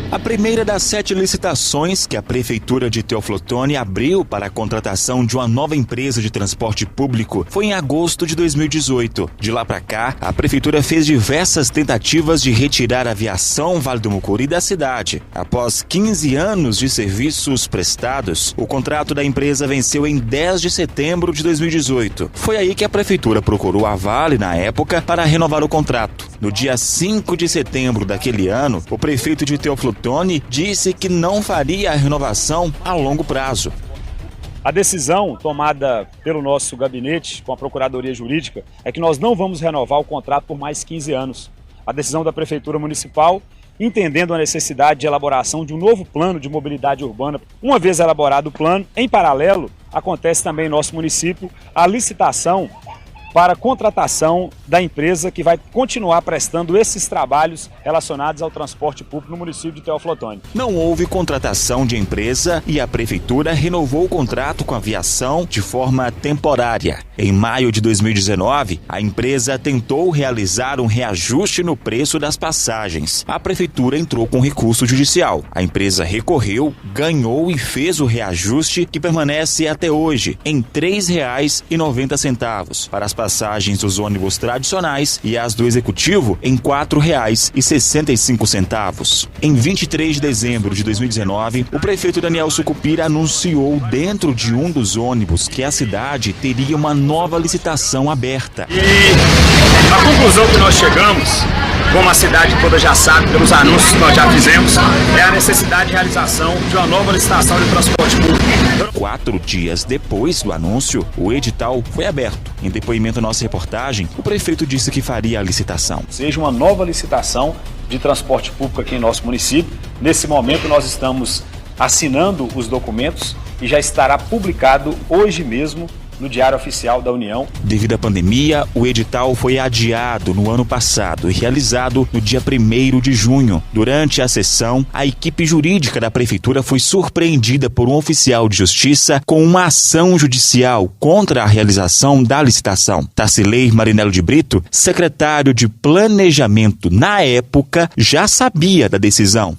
A primeira das 7 licitações que a Prefeitura de Teoflotone abriu para a contratação de uma nova empresa de transporte público foi em agosto de 2018. De lá para cá, a Prefeitura fez diversas tentativas de retirar a aviação Vale do Mucuri da cidade. Após 15 anos de serviços prestados, o contrato da empresa venceu em 10 de setembro de 2018. Foi aí que a Prefeitura procurou a Vale, na época, para renovar o contrato. No dia 5 de setembro daquele ano, o prefeito de Teoflotone disse que não faria a renovação a longo prazo. A decisão tomada pelo nosso gabinete com a Procuradoria Jurídica é que nós não vamos renovar o contrato por mais 15 anos. A decisão da Prefeitura Municipal, entendendo a necessidade de elaboração de um novo plano de mobilidade urbana. Uma vez elaborado o plano, em paralelo, acontece também em nosso município a licitação para a contratação da empresa que vai continuar prestando esses trabalhos relacionados ao transporte público no município de Teoflotone. Não houve contratação de empresa e a Prefeitura renovou o contrato com a aviação de forma temporária. Em maio de 2019, a empresa tentou realizar um reajuste no preço das passagens. A Prefeitura entrou com recurso judicial. A empresa recorreu, ganhou e fez o reajuste que permanece até hoje em R$ 3,90 para as passagens dos ônibus tradicionais e as do executivo em R$ 4,65. Em 23 de dezembro de 2019, o prefeito Daniel Sucupira anunciou dentro de um dos ônibus que a cidade teria uma nova licitação aberta. E a conclusão que nós chegamos, como a cidade toda já sabe pelos anúncios que nós já fizemos, é a necessidade de realização de uma nova licitação de transporte público. 4 dias depois do anúncio, o edital foi aberto. Em depoimento à nossa reportagem, o prefeito disse que faria a licitação. Seja uma nova licitação de transporte público aqui em nosso município. Nesse momento nós estamos assinando os documentos e já estará publicado hoje mesmo no Diário Oficial da União. Devido à pandemia, o edital foi adiado no ano passado e realizado no dia 1º de junho. Durante a sessão, a equipe jurídica da Prefeitura foi surpreendida por um oficial de justiça com uma ação judicial contra a realização da licitação. Tarcilei Marinello de Brito, secretário de Planejamento na época, já sabia da decisão.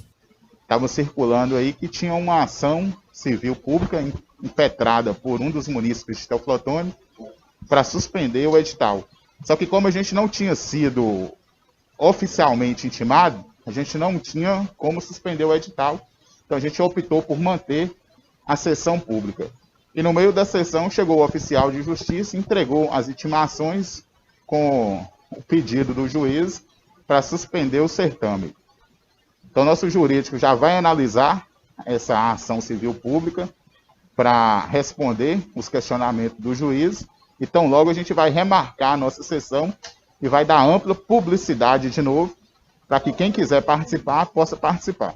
Estava circulando aí que tinha uma ação civil pública impetrada por um dos munícipes de Teoflotone para suspender o edital. Só que como a gente não tinha sido oficialmente intimado, a gente não tinha como suspender o edital, então a gente optou por manter a sessão pública. E no meio da sessão chegou o oficial de justiça e entregou as intimações com o pedido do juiz para suspender o certame. Então nosso jurídico já vai analisar essa ação civil pública para responder os questionamentos do juiz. Então logo a gente vai remarcar a nossa sessão e vai dar ampla publicidade de novo para que quem quiser participar possa participar.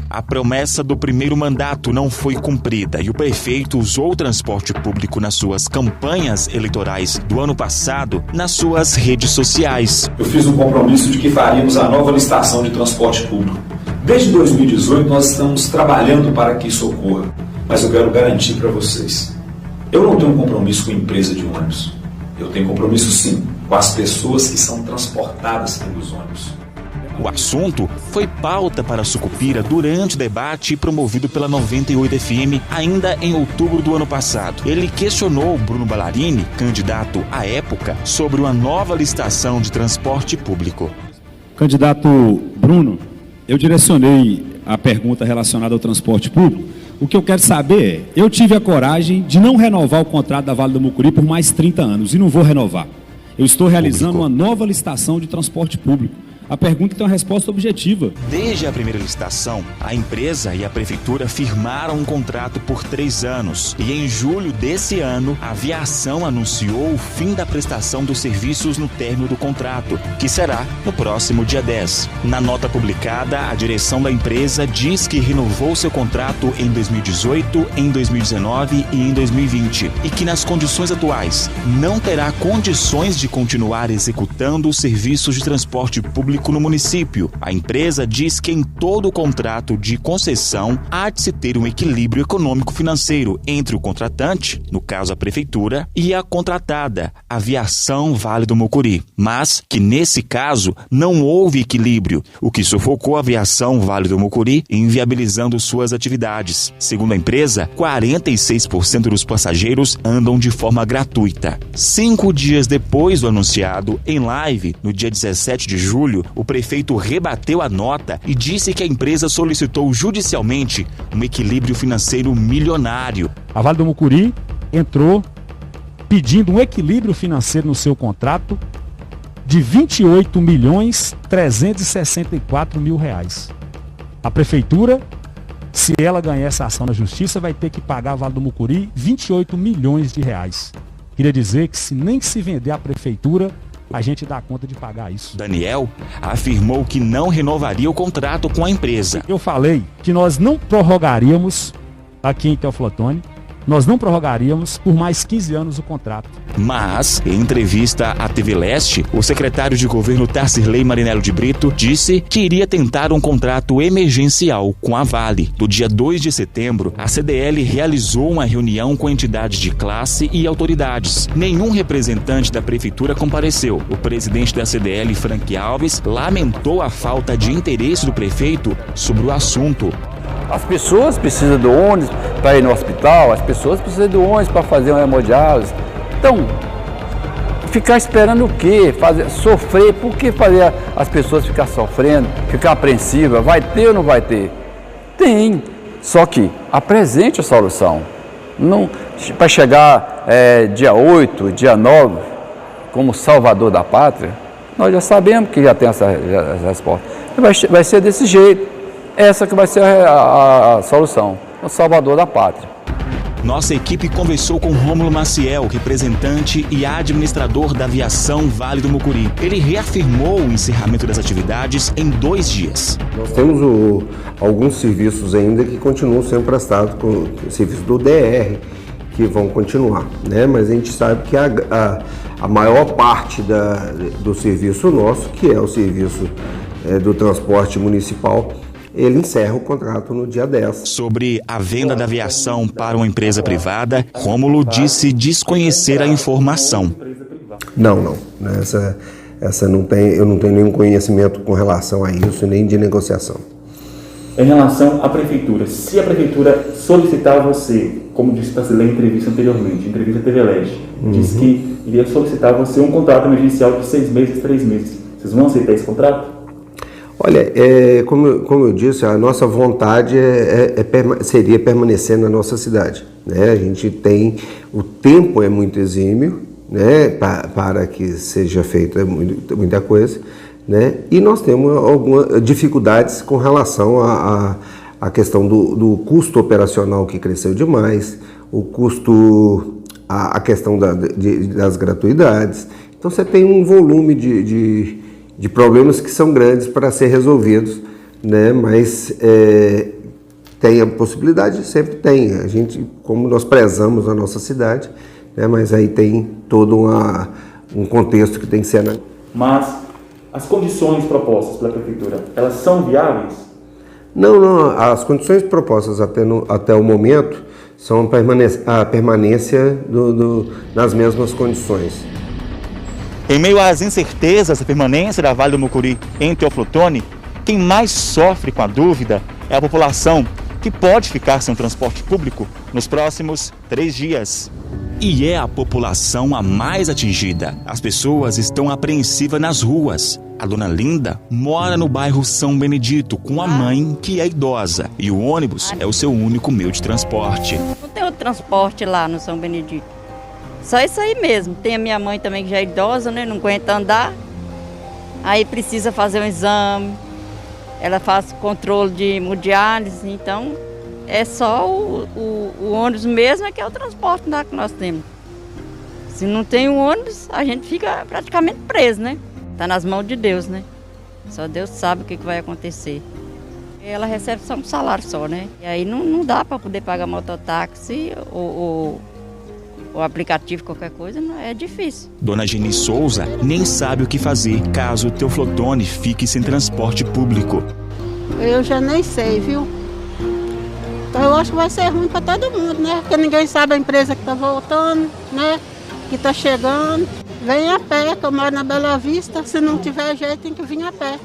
A promessa do primeiro mandato não foi cumprida e o prefeito usou o transporte público nas suas campanhas eleitorais do ano passado nas suas redes sociais. Eu fiz um compromisso de que faríamos a nova licitação de transporte público. Desde 2018 nós estamos trabalhando para que isso ocorra, mas eu quero garantir para vocês, eu não tenho um compromisso com a empresa de ônibus, eu tenho compromisso sim com as pessoas que são transportadas pelos ônibus. O assunto foi pauta para Sucupira durante o debate promovido pela 98 FM ainda em outubro do ano passado. Ele questionou Bruno Ballarini, candidato à época, sobre uma nova licitação de transporte público. Candidato Bruno, eu direcionei a pergunta relacionada ao transporte público. O que eu quero saber é, eu tive a coragem de não renovar o contrato da Vale do Mucuri por mais 30 anos e não vou renovar. Eu estou realizando uma nova licitação de transporte público. A pergunta tem uma resposta objetiva. Desde a primeira licitação, a empresa e a prefeitura firmaram um contrato por 3 anos. E em julho desse ano, a aviação anunciou o fim da prestação dos serviços no término do contrato, que será no próximo dia 10. Na nota publicada, a direção da empresa diz que renovou seu contrato em 2018, em 2019 e em 2020. E que nas condições atuais, não terá condições de continuar executando os serviços de transporte público público no município. A empresa diz que em todo o contrato de concessão há de se ter um equilíbrio econômico-financeiro entre o contratante, no caso a prefeitura, e a contratada, Aviação Vale do Mucuri. Mas que nesse caso não houve equilíbrio, o que sufocou a Aviação Vale do Mucuri, inviabilizando suas atividades. Segundo a empresa, 46% dos passageiros andam de forma gratuita. 5 dias depois do anunciado, em live, no dia 17 de julho, o prefeito rebateu a nota e disse que a empresa solicitou judicialmente um equilíbrio financeiro milionário. A Vale do Mucuri entrou pedindo um equilíbrio financeiro no seu contrato de R$ 28.364.000. A prefeitura, se ela ganhar essa ação na justiça, vai ter que pagar a Vale do Mucuri 28 milhões de reais. Queria dizer que nem se vender a prefeitura, a gente dá conta de pagar isso. Daniel afirmou que não renovaria o contrato com a empresa. Eu falei que nós não prorrogaríamos aqui em Teoflotone, nós não prorrogaríamos por mais 15 anos o contrato. Mas, em entrevista à TV Leste, o secretário de governo Tarcirley Marinello de Brito disse que iria tentar um contrato emergencial com a Vale. No dia 2 de setembro, a CDL realizou uma reunião com entidades de classe e autoridades. Nenhum representante da prefeitura compareceu. O presidente da CDL, Frank Alves, lamentou a falta de interesse do prefeito sobre o assunto. As pessoas precisam do ônibus para ir no hospital, as pessoas precisam do ônibus para fazer uma hemodiálise. Então, ficar esperando o quê? Sofrer, por que fazer as pessoas ficar sofrendo, ficar apreensivas? Vai ter ou não vai ter? Tem, só que apresente a solução. Para chegar dia 8, dia 9, como salvador da pátria, nós já sabemos que já tem essa resposta. Vai ser desse jeito. Essa que vai ser a solução, o salvador da pátria. Nossa equipe conversou com Rômulo Maciel, representante e administrador da Aviação Vale do Mucuri. Ele reafirmou o encerramento das atividades em 2 dias. Nós temos alguns serviços ainda que continuam sendo prestados, com o serviço do DR, que vão continuar, né? Mas a gente sabe que a maior parte do serviço nosso, que é o serviço do transporte municipal, ele encerra o contrato no dia 10. Sobre a venda da aviação para uma empresa privada, Rômulo disse desconhecer a informação. Não. Essa não tem, eu não tenho nenhum conhecimento com relação a isso, nem de negociação. Em relação à prefeitura, se a prefeitura solicitar a você, como disse Tarcirley em entrevista anteriormente, entrevista à TV Leste, disse que iria solicitar a você um contrato emergencial de 6 meses, 3 meses. Vocês vão aceitar esse contrato? Olha, como eu disse, a nossa vontade seria permanecer na nossa cidade, né? A gente tem, o tempo é muito exímio, né, para que seja feita muita coisa, né? E nós temos algumas dificuldades com relação à questão do custo operacional que cresceu demais, o custo, a questão das gratuidades. Então você tem um volume de problemas que são grandes para ser resolvidos, né? Mas tem a possibilidade, sempre tem. A gente, como nós prezamos a nossa cidade, né? Mas aí tem todo um contexto que tem que ser... Mas as condições propostas pela prefeitura, elas são viáveis? Não. As condições propostas até o momento são a permanência nas mesmas condições. Em meio às incertezas da permanência da Vale do Mucuri em Teoflotone, quem mais sofre com a dúvida é a população, que pode ficar sem o transporte público nos próximos 3 dias. E é a população a mais atingida. As pessoas estão apreensivas nas ruas. A dona Linda mora no bairro São Benedito com a mãe, que é idosa, e o ônibus é o seu único meio de transporte. Não tem outro transporte lá no São Benedito. Só isso aí mesmo. Tem a minha mãe também que já é idosa, né? Não aguenta andar. Aí precisa fazer um exame. Ela faz controle de hemodiálise. Então é só o ônibus mesmo que é o transporte lá que nós temos. Se não tem o ônibus, a gente fica praticamente preso, né? Tá nas mãos de Deus, né? Só Deus sabe o que vai acontecer. Ela recebe só um salário só, né? E aí não dá para poder pagar mototáxi ou o aplicativo, qualquer coisa, não é difícil. Dona Geni Souza nem sabe o que fazer caso o Teoflotone fique sem transporte público. Eu já nem sei, viu? Então eu acho que vai ser ruim para todo mundo, né? Porque ninguém sabe a empresa que está voltando, né? Que está chegando. Vem a pé, que eu moro na Bela Vista. Se não tiver jeito, tem que vir a pé.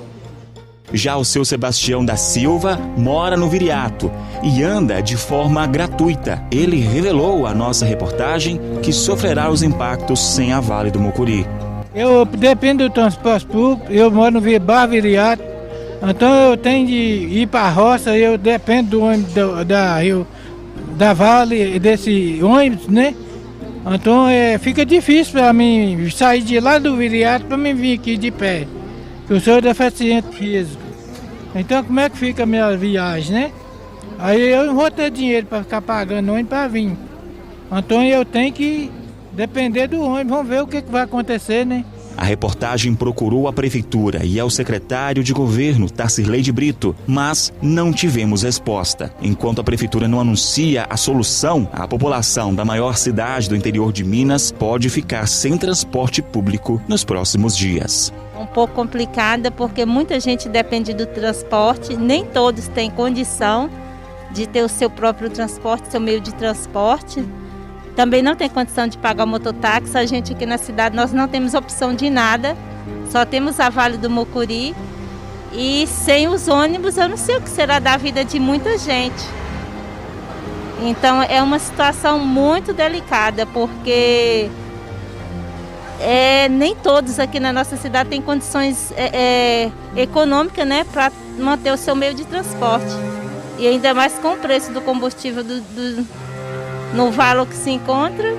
Já o seu Sebastião da Silva mora no Viriato e anda de forma gratuita. Ele revelou à nossa reportagem que sofrerá os impactos sem a Vale do Mucuri. Eu dependo do transporte público, eu moro no Viriato, então eu tenho de ir para a roça, eu dependo do ônibus da Vale, desse ônibus, né? Então fica difícil para mim sair de lá do Viriato para mim vir aqui de pé. Eu sou deficiente físico. Então como é que fica a minha viagem, né? Aí eu não vou ter dinheiro para ficar pagando ônibus para vir. Então eu tenho que depender do ônibus. Vamos ver o que vai acontecer, né? A reportagem procurou a prefeitura e ao secretário de governo, Tarcirley de Brito, mas não tivemos resposta. Enquanto a prefeitura não anuncia a solução, a população da maior cidade do interior de Minas pode ficar sem transporte público nos próximos dias. Um pouco complicada porque muita gente depende do transporte, nem todos têm condição de ter o seu próprio transporte, seu meio de transporte. Também não tem condição de pagar o mototáxi. A gente aqui na cidade, nós não temos opção de nada, só temos a Vale do Mucuri. E sem os ônibus, eu não sei o que será da vida de muita gente. Então é uma situação muito delicada, porque nem todos aqui na nossa cidade têm condições econômicas, né, para manter o seu meio de transporte. E ainda mais com o preço do combustível no valor que se encontra.